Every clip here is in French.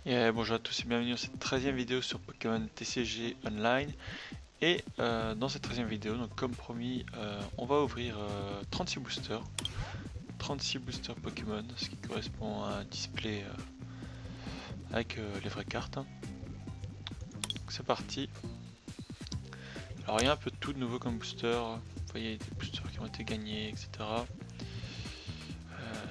Bonjour à tous et bienvenue dans cette 13e vidéo sur Pokémon TCG Online. Et dans cette 13e vidéo, donc comme promis, on va ouvrir 36 boosters. 36 boosters Pokémon, ce qui correspond à un display avec les vraies cartes. Donc c'est parti. Alors il y a un peu de tout de nouveau comme booster. Vous voyez des boosters qui ont été gagnés, etc.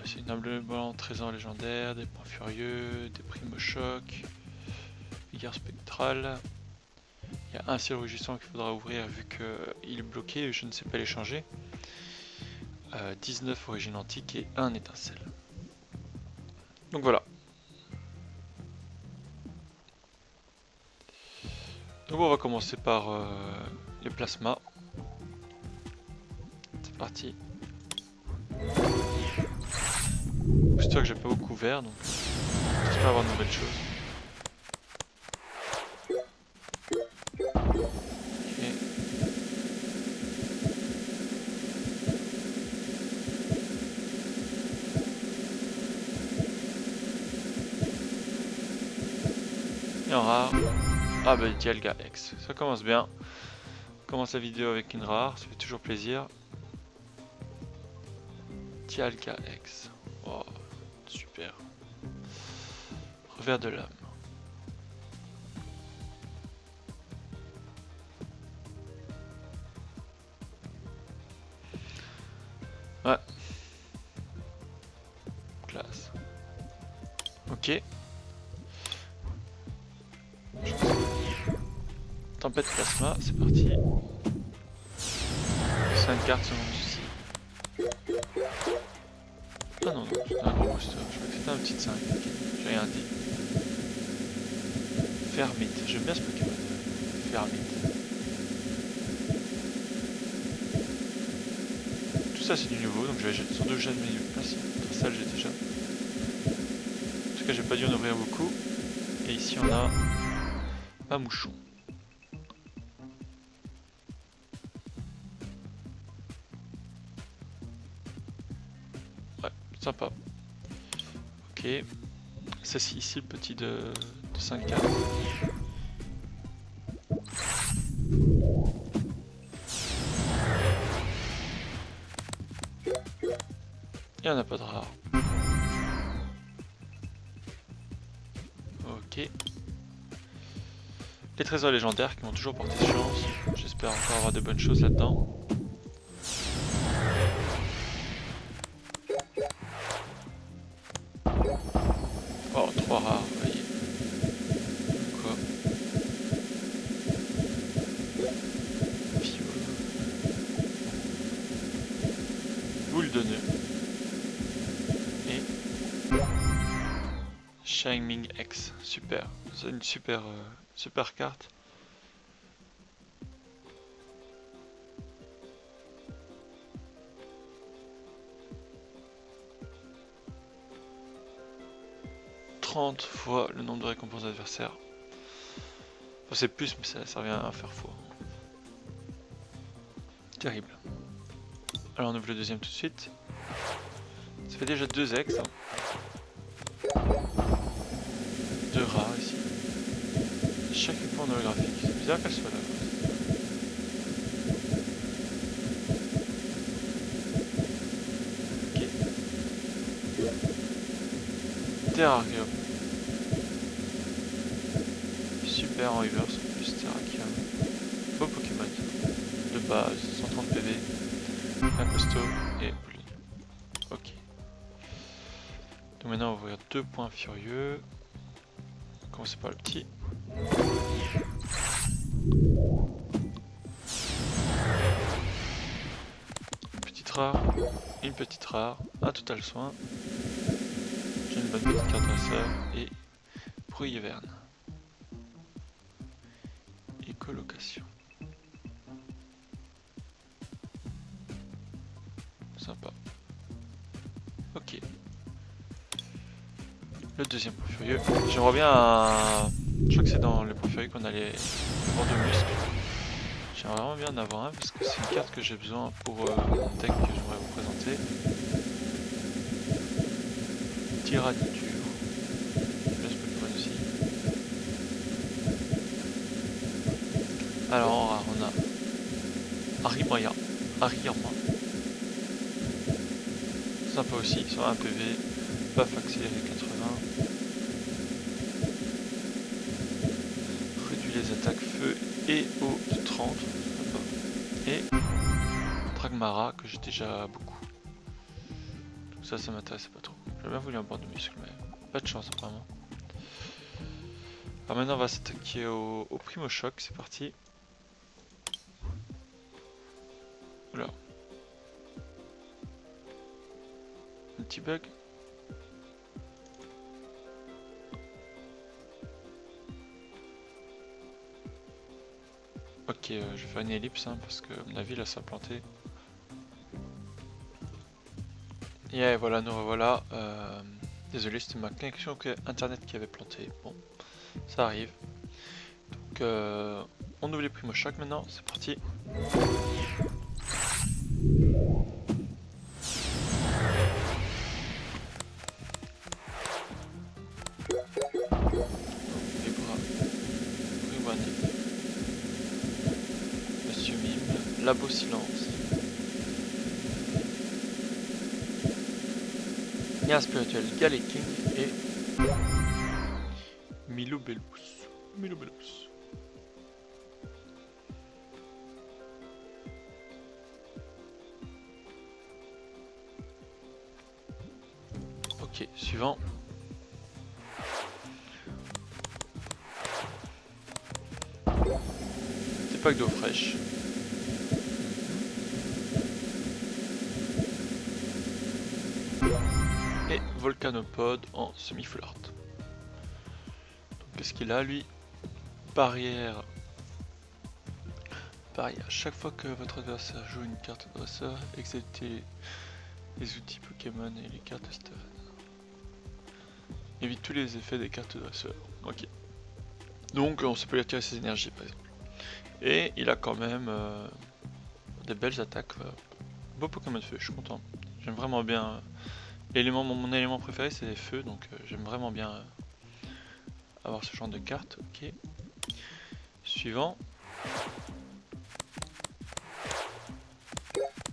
C'est une arme blanc, trésor légendaire, des points furieux, des primo chocs, Vigueur spectrale. Il y a un seul rugissant qu'il faudra ouvrir vu qu'il est bloqué et je ne sais pas les changer. 19 origines antiques et 1 étincelle. Donc voilà. Donc on va commencer par les plasmas. C'est parti. Booster que j'ai pas beaucoup ouvert, donc j'espère avoir de nouvelles choses. Et en rare, ah bah Dialga X, ça commence bien. On commence la vidéo avec une rare, ça fait toujours plaisir. Dialga X, oh, super. Revers de l'âme. Ouais. Classe. Ok. Tempête plasma, c'est parti. 5 cartes selon le souci. Ah non, non, c'était un gros booster. Je crois que c'était un petit 5. Okay. J'ai rien dit. Fermite, j'aime bien ce Pokémon. Fermite. Tout ça c'est du nouveau, donc je vais sans doute jamais. Ah si, ça j'ai déjà. En tout cas, j'ai pas dû en ouvrir beaucoup. Et ici on a un mouchon. Ouais, sympa. Ok. C'est ici le petit de 5 cartes. Et on n'a pas de rare. Ok. Les trésors légendaires qui m'ont toujours porté chance. J'espère encore avoir de bonnes choses là-dedans. Oh, 3 rares, vous voyez. Quoi? Fiole. Boule de nœud. Et Shining X. Super. C'est une super, super carte. Fois le nombre de récompenses adversaires. Enfin, c'est plus, mais ça revient à faire faux. Terrible. Alors on ouvre le deuxième tout de suite. Ça fait déjà 2 ex. 2 rares ici. Chaque icône holographique. C'est bizarre qu'elle soit là. Ok. Terrarium. Super en reverse en plus Terrarium. Beau Pokémon. De base, 130 PV. Un costaud et Pauline. Ok. Donc maintenant on va ouvrir 2 points furieux. On va commencer par le petit. Petite rare, une petite rare, un total soin. J'ai une bonne petite carte à ça et bruit hiverne. Écolocation. Sympa. Ok. Le deuxième point furieux. J'aimerais bien un... Je crois que c'est dans les points furieux qu'on a les bords de muscle. J'aimerais vraiment bien en avoir un parce que c'est une carte que j'ai besoin pour mon deck que j'aimerais vous présenter. Tyraniture. Là, ce Pokémon aussi. Alors en rare, on a Arimaya, Ariyama. Sympa aussi, sur un PV, buff accéléré 80. Réduit les attaques feu et eau de 30. Sympa. Et Dragmara que j'ai déjà beaucoup. Donc ça m'intéresse pas trop. J'aurais bien voulu un bord de muscle, mais pas de chance apparemment. Alors maintenant on va s'attaquer au Primo Choc, c'est parti. Oula. Un petit bug. Ok, je vais faire une ellipse hein, parce que à mon avis là ça a planté. Et voilà, nous revoilà. Désolé, c'était ma connexion internet qui avait planté. Bon, ça arrive. Donc on ouvre les Primo Choc maintenant, c'est parti. Les bras. Riwane. Monsieur Mime. Labo Silence. Lien spirituel Galeking et Milobellus. Milobellus. Ok, suivant. Des packs d'eau fraîche. Et Volcanopode en semi-full art. Qu'est-ce qu'il a lui? Barrière. Pareil, à chaque fois que votre adversaire joue une carte dresseur, exécutez les outils Pokémon et les cartes de Steven. Évite tous les effets des cartes dresseur. Ok. Donc on peut lui attirer ses énergies par exemple. Et il a quand même des belles attaques. Beau Pokémon de feu, je suis content. J'aime vraiment bien. Mon élément préféré c'est les feux, donc j'aime vraiment bien avoir ce genre de carte. Ok. Suivant.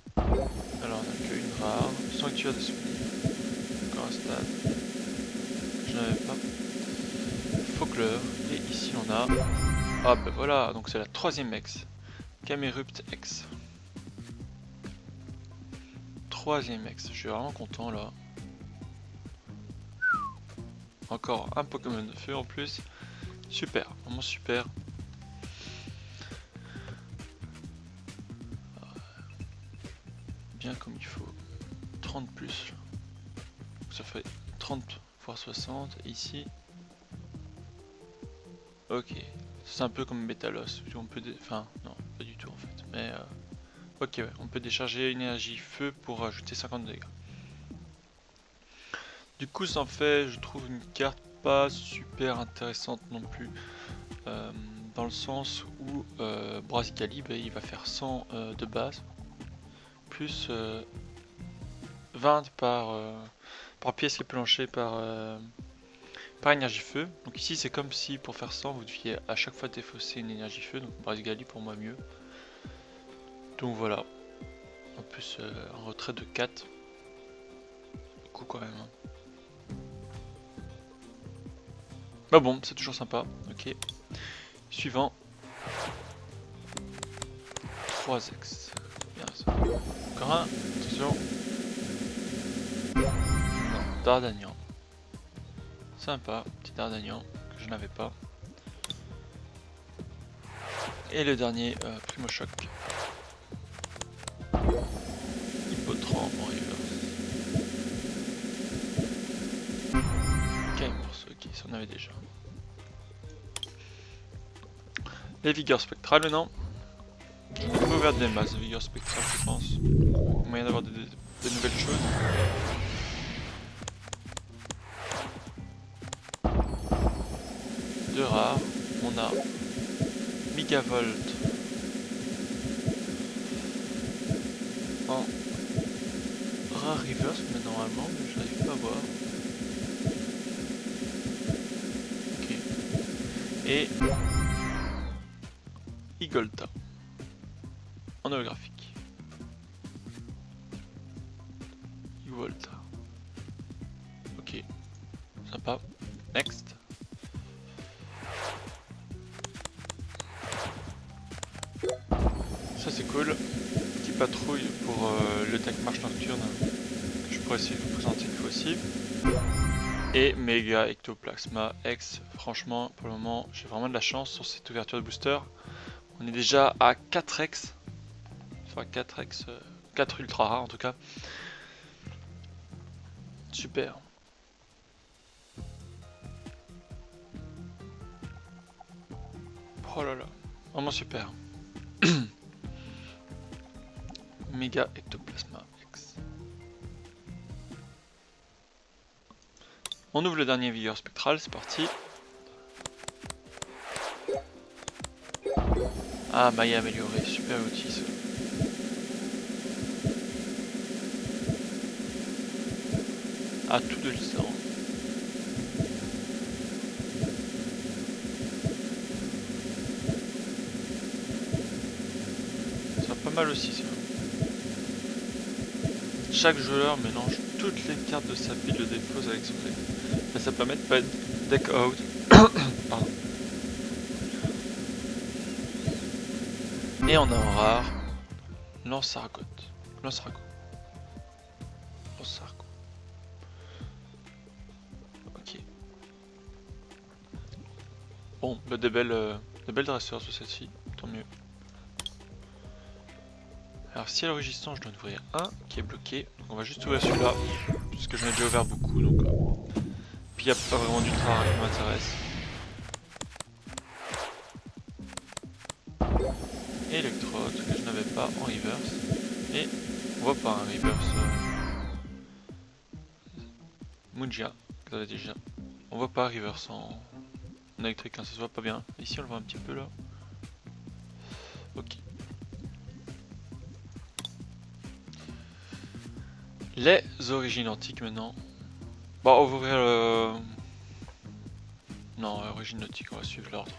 Alors on n'a qu'une rare. Sanctuaire de souvenirs. Encore un stade. Je n'avais pas. Faucleur. Et ici on a. Ah bah voilà, donc c'est la troisième ex. Camerupt X. Troisième ex, je suis vraiment content là. Encore un Pokémon de feu en plus. Super, vraiment super. Bien comme il faut. 30 plus. Ça fait 30 x 60. Et ici. Ok. C'est un peu comme Métalos. On peut enfin, non, pas du tout en fait. Mais ok, ouais. On peut décharger une énergie feu pour ajouter 50 dégâts. Du coup, ça en fait, je trouve, une carte pas super intéressante non plus. Dans le sens où Brasicali, bah, il va faire 100 de base. Plus 20 par pièce qui peut lancer par énergie feu. Donc ici c'est comme si pour faire 100 vous deviez à chaque fois défausser une énergie feu. Donc Brasicali pour moi mieux. Donc voilà. En plus en retrait de 4. Coup quand même. Hein. Bah bon, c'est toujours sympa. Ok. Suivant. 3 ex. Bien ça. Encore un. Attention. Non, Dardanian. Sympa, petit Dardanian que je n'avais pas. Et le dernier, Primo Choc. Hippotrampe en reverse. Kaimorse, ok, ça on avait déjà. Les vigueurs spectrales maintenant. On peut ouvrir des masses de vigueur spectrale, je pense. Moyen d'avoir de nouvelles choses. De rares, on a Megavolt en rare reverse, mais normalement, je n'arrive pas à voir. Ok. Et Igolta. En holographique. Igolta. Ok. Sympa. Next. Ça c'est cool. Petite patrouille pour le deck marche nocturne. Que je pourrais essayer de vous présenter une fois aussi. Et Méga Ectoplasma X. Franchement, pour le moment, j'ai vraiment de la chance sur cette ouverture de booster. On est déjà à 4x. Enfin 4x. 4 ultra rares en tout cas. Super. Oh là là. Vraiment super. Méga Ectoplasma X. On ouvre le dernier vigueur spectral, c'est parti. Ah, maille améliorée, super outil ça. Ah, tout de l'histoire. Ça va pas mal aussi ça. Chaque joueur mélange toutes les cartes de sa pile de défauts avec son deck. Mais ça permet de pas être deck out. Pardon. Et on a en rare Lance-Argot. Lance-Argot. Lance-Argot. Ok. Bon, des belles dresseurs sur celle-ci, tant mieux. Alors si elle est résistant, je dois en ouvrir un qui est bloqué. Donc on va juste ouvrir celui-là, puisque j'en ai déjà ouvert beaucoup. Donc, puis il n'y a pas vraiment d'ultra rare qui m'intéresse. Electrode que je n'avais pas en reverse. Et on voit pas un reverse Munja que j'avais déjà. On voit pas reverse en électrique, hein, ça se voit pas bien. Ici on le voit un petit peu là. Ok. Les origines antiques maintenant. Bon, on va ouvrir le... Non, origine nautique, on va suivre l'ordre.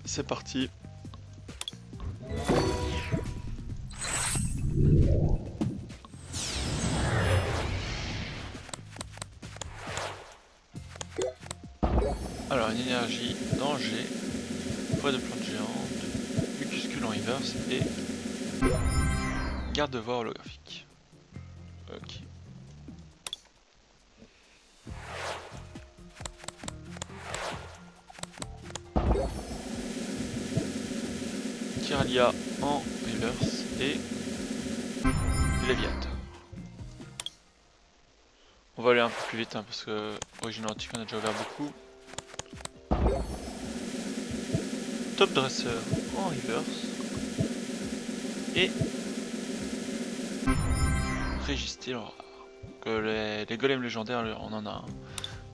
C'est parti. Alors, une énergie danger, poids de plante géante, mucuscule en reverse et garde-voix holographique. Ok. Tyralia en reverse et Léviator. On va aller un peu plus vite hein, parce que origine antique on a déjà ouvert beaucoup. Top Dresser en reverse et Régistil en rare. Donc, les golems légendaires on en a un.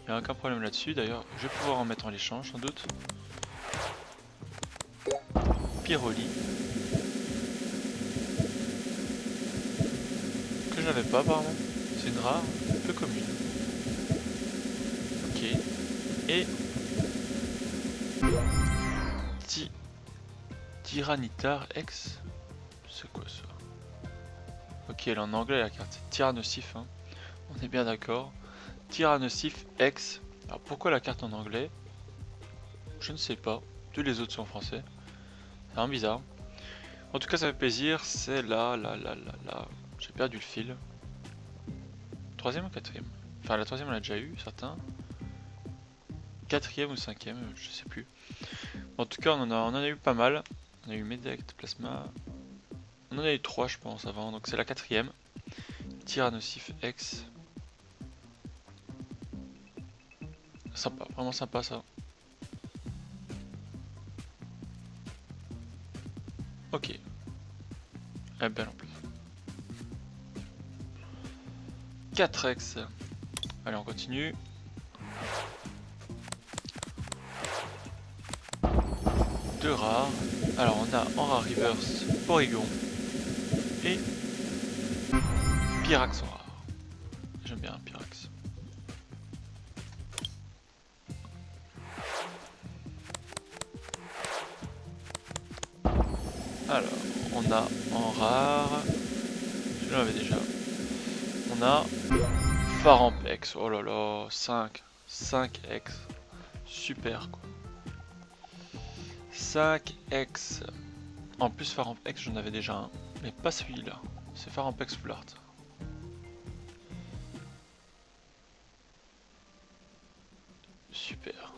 Il n'y a aucun problème là-dessus. D'ailleurs je vais pouvoir en mettre en échange sans doute. Pyroli. Que je n'avais pas apparemment. C'est une rare, peu commune. Ok. Et Tyranitar X. C'est quoi ça? Ok, elle est en anglais la carte. Tyrannosif, hein. On est bien d'accord. Tyrannosif X. Alors pourquoi la carte en anglais? Je ne sais pas. Tous les autres sont en français. C'est vraiment bizarre. En tout cas, ça fait plaisir. C'est là. J'ai perdu le fil. Troisième ou quatrième? Enfin, la troisième on l'a déjà eu, certains. Quatrième ou cinquième, je sais plus. En tout cas, on en a eu pas mal. On a eu Méga Ectoplasma. On en a eu 3 je pense avant, donc c'est la quatrième. Tyrannosif X. Sympa, vraiment sympa ça. Ok. Elle est belle en plus. 4X. Allez, on continue. Deux rares. Alors on a en rare reverse Porygon et Pyrax en rare. J'aime bien Pyrax. Alors, on a en rare, je l'avais déjà, on a Farampex, oh là là, 5x, super quoi. 5x, en plus Farampex j'en avais déjà un, mais pas celui-là, c'est Farampex Full Art. Super.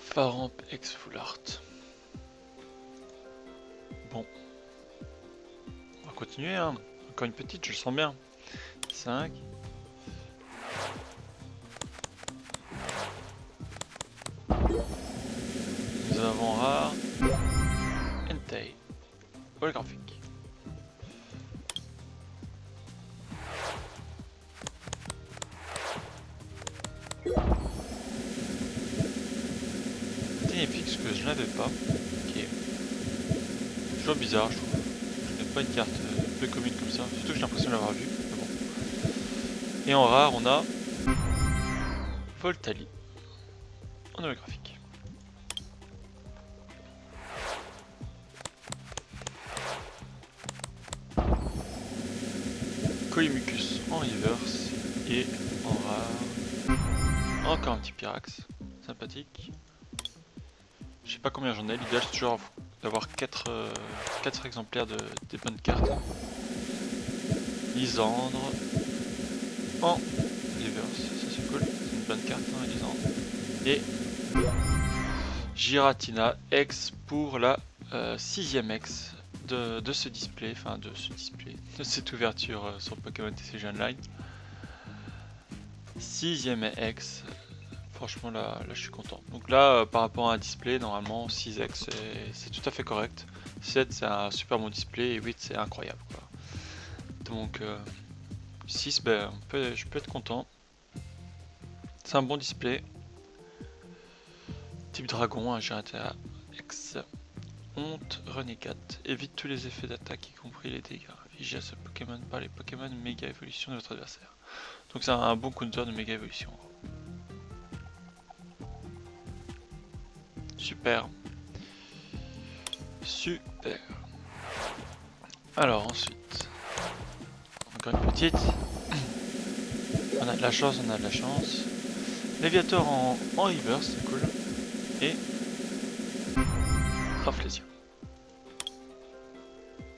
Farampex Full Art. Bon. On va continuer, hein. Encore une petite, je le sens bien. 5. Nous avons rare. Entei. Holographique. Ténépix que je n'avais pas. Ok. Toujours bizarre, je trouve. Je n'ai pas une carte peu commune comme ça. Surtout que j'ai l'impression de l'avoir vue. Mais bon. Et en rare, on a Voltali. En holographique. Koimucus en reverse. Et en rare. Encore un petit Pyrax. Sympathique. Je sais pas combien j'en ai. L'idéal c'est toujours d'avoir 4 exemplaires des bonnes cartes. Lysandre en reverse, ça c'est cool, c'est une bonne carte, hein, Lysandre. Et Giratina X pour la 6ème X de ce display, enfin de cette ouverture sur Pokémon TCG Online. 6ème X, franchement là je suis content. Donc là par rapport à un display, normalement 6X c'est tout à fait correct. 7 c'est un super bon display et 8 c'est incroyable quoi. Donc 6 ben, je peux être content. C'est un bon display. Type dragon, un Giratina X. Honte, Renegade. Évite tous les effets d'attaque, y compris les dégâts. Vigie à ce Pokémon par les Pokémon méga évolution de votre adversaire. Donc c'est un bon counter de méga évolution. Super. Super. Alors ensuite, encore une petite. On a de la chance, on a de la chance. Léviator en reverse, c'est cool. Et Rafflesia.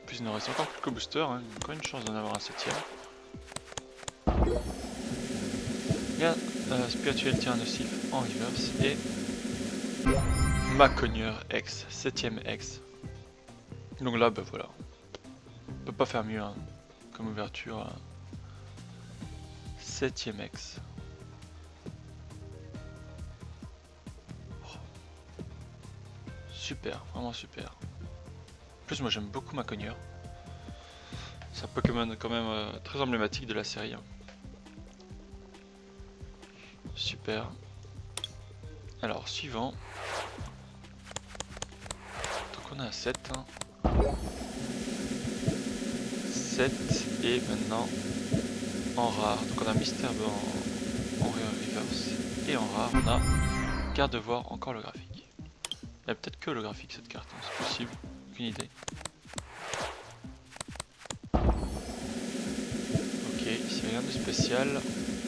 Puis il nous reste encore quelques boosters, hein. Encore une chance d'en avoir un 7ème. Spirituel Tir Nocif en reverse et Maconieur X, 7ème X. Donc là, bah voilà. On peut pas faire mieux hein, comme ouverture. 7ème X. Oh. Super, vraiment super. En plus, moi j'aime beaucoup Maconieur. C'est un Pokémon quand même très emblématique de la série. Hein. Super. Alors, suivant. Donc on a un 7. Hein. 7 et maintenant en rare. Donc on a Mister en reverse. Et en rare, on a Gardevoir encore holographique. Il y a peut-être que holographique cette carte, hein. C'est possible. Aucune idée. Ok, ici rien de spécial.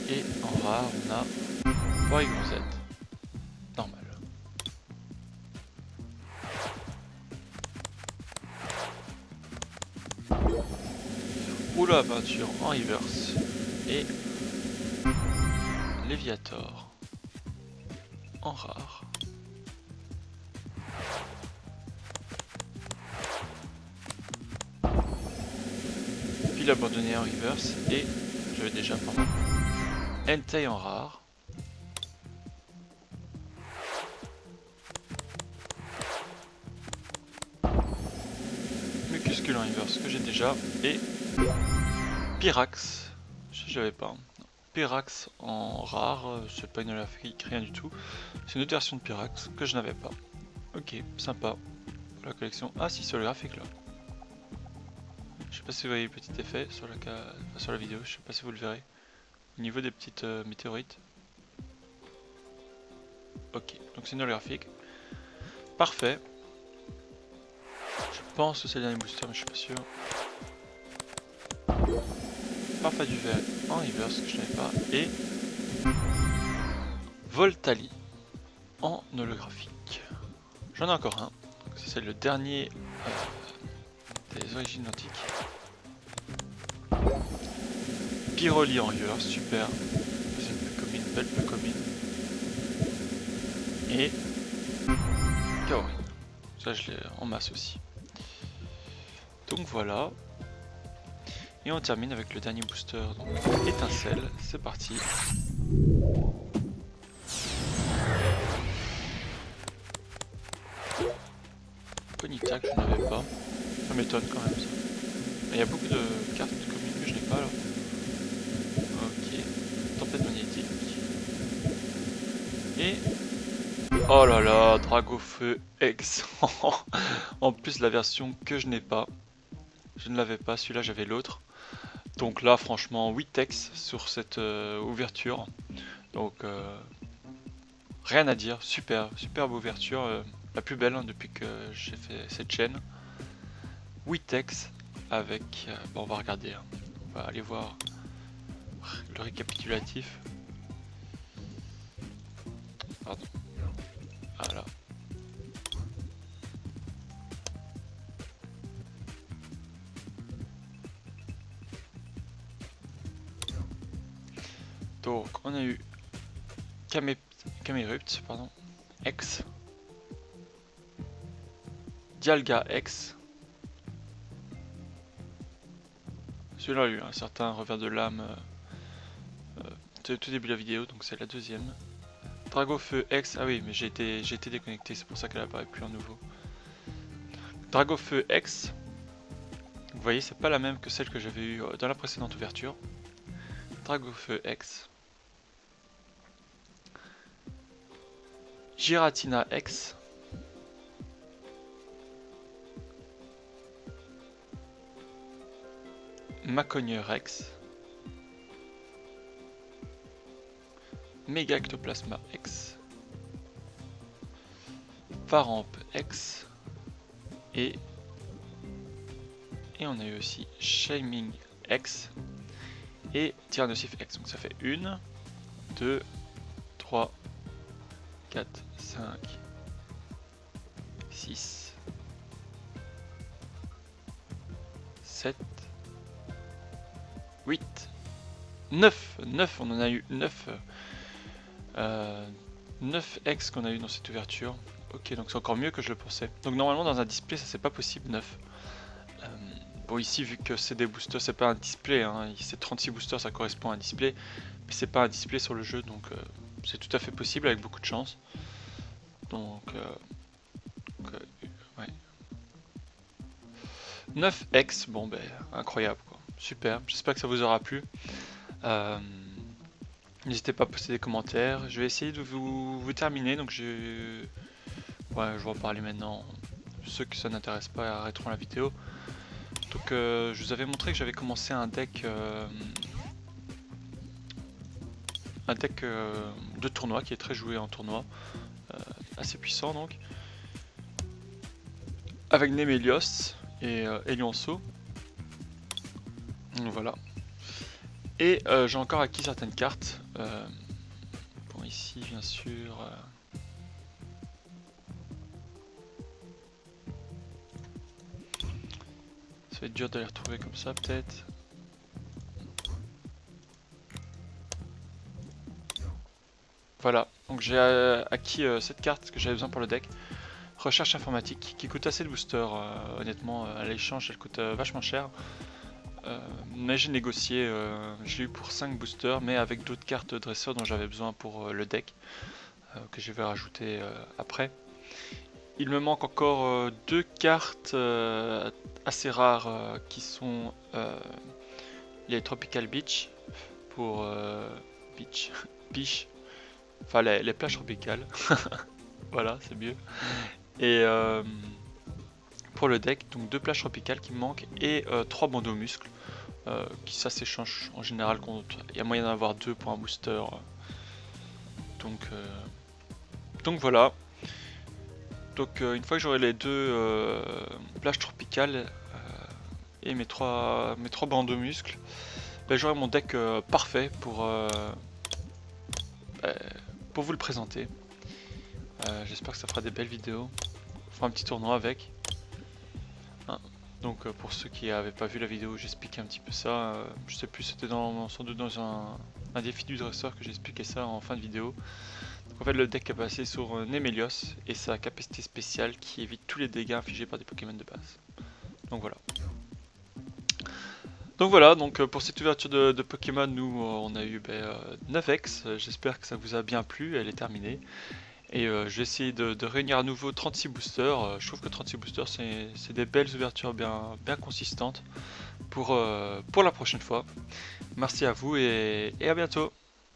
Et en rare, on a Porygon Z. Normal. Oula, peinture en reverse. Et Léviator en rare. Puis abandonné en reverse. Et j'avais déjà pendant Entei en rare. Mucuscule en reverse que j'ai déjà. Et Pyrax. J'avais pas. Pyrax en rare. C'est pas une holographique, rien du tout. C'est une autre version de Pyrax que je n'avais pas. Ok, sympa. Pour la collection. Ah si, c'est holographique là. Je sais pas si vous voyez le petit effet sur la vidéo. Je sais pas si vous le verrez. Au niveau des petites météorites. Ok, donc c'est une holographique. parfait. Je pense que c'est le dernier booster, mais je suis pas sûr. Parfait du verre en reverse, que je n'avais pas. Et Voltali en holographique. J'en ai encore un. C'est le dernier des origines antiques. Pyroli en reverse, super. C'est une peu commune, belle peu commune. Et Kaori. Ça je l'ai en masse aussi. Donc voilà. Et on termine avec le dernier booster, donc étincelle, c'est parti. Ponyta que je n'avais pas. Ça m'étonne quand même ça. Mais il y a beaucoup de cartes communes que je n'ai pas là. Ok. Tempête magnétique. Et... oh là là, Dragofeu X. En plus la version que je n'ai pas. Je ne l'avais pas, celui-là j'avais l'autre. Donc là franchement 8x sur cette ouverture. Donc rien à dire, superbe ouverture. La plus belle hein, depuis que j'ai fait cette chaîne. 8x avec... bon on va regarder, hein. On va aller voir le récapitulatif. Pardon. Voilà. Donc on a eu Camerupt, pardon, X, Dialga X. Celui-là a eu un certain revers de lame tout début de la vidéo, donc c'est la deuxième. Dragofeu X, ah oui mais j'ai été déconnecté, c'est pour ça qu'elle apparaît plus en nouveau. Dragofeu X, vous voyez c'est pas la même que celle que j'avais eue dans la précédente ouverture. Dragofeu X. Giratina X. Macogne Rex. Megactoplasma X. Faramp X. Et on a eu aussi Shaming X et Tyrannosif X. Donc ça fait 1, 2, 3, 4, 5, 6, 7, 8, 9. 9, on en a eu 9. 9 X qu'on a eu dans cette ouverture. Ok, donc c'est encore mieux que je le pensais. Donc normalement dans un display ça c'est pas possible 9. Bon ici vu que c'est des boosters, c'est pas un display, hein, c'est 36 boosters, ça correspond à un display. Mais c'est pas un display sur le jeu, donc c'est tout à fait possible avec beaucoup de chance. Donc ouais. 9x, bon ben incroyable quoi, super, j'espère que ça vous aura plu. N'hésitez pas à poster des commentaires, je vais essayer de vous terminer, donc je vais en parler maintenant. Ceux qui ça n'intéresse pas arrêteront la vidéo. Donc je vous avais montré que j'avais commencé un deck de tournoi qui est très joué en tournoi, assez puissant donc, avec Nemelios et Elionso. Donc voilà. Et j'ai encore acquis certaines cartes. Bon ici bien sûr. Ça va être dur de les retrouver comme ça peut-être. Voilà, donc j'ai acquis cette carte que j'avais besoin pour le deck. Recherche informatique, qui coûte assez de boosters, honnêtement, à l'échange elle coûte vachement cher. Mais j'ai négocié, je l'ai eu pour 5 boosters, mais avec d'autres cartes dresseurs dont j'avais besoin pour le deck, que je vais rajouter après. Il me manque encore 2 cartes assez rares qui sont les Tropical Beach pour Beach, enfin les plages tropicales. Voilà, c'est mieux. Et pour le deck, donc 2 plages tropicales qui me manquent et 3 bandeaux muscles qui ça s'échange en général contre. Il y a moyen d'en avoir 2 pour un booster. Donc voilà. Donc une fois que j'aurai les deux plages tropicales et mes trois bandes de muscles, ben, j'aurai mon deck parfait pour vous le présenter. J'espère que ça fera des belles vidéos. On fera un petit tournoi avec. Hein. Donc pour ceux qui n'avaient pas vu la vidéo, j'explique un petit peu ça. Je sais plus, c'était sans doute dans un défi du dresseur que j'expliquais ça en fin de vidéo. Donc en fait le deck est passé sur Nemelios et sa capacité spéciale qui évite tous les dégâts infligés par des Pokémon de base. Donc voilà. Donc pour cette ouverture de Pokémon, nous on a eu 9 ex. J'espère que ça vous a bien plu, elle est terminée. Et je vais essayer de réunir à nouveau 36 boosters. Je trouve que 36 boosters c'est des belles ouvertures bien consistantes pour la prochaine fois. Merci à vous et à bientôt.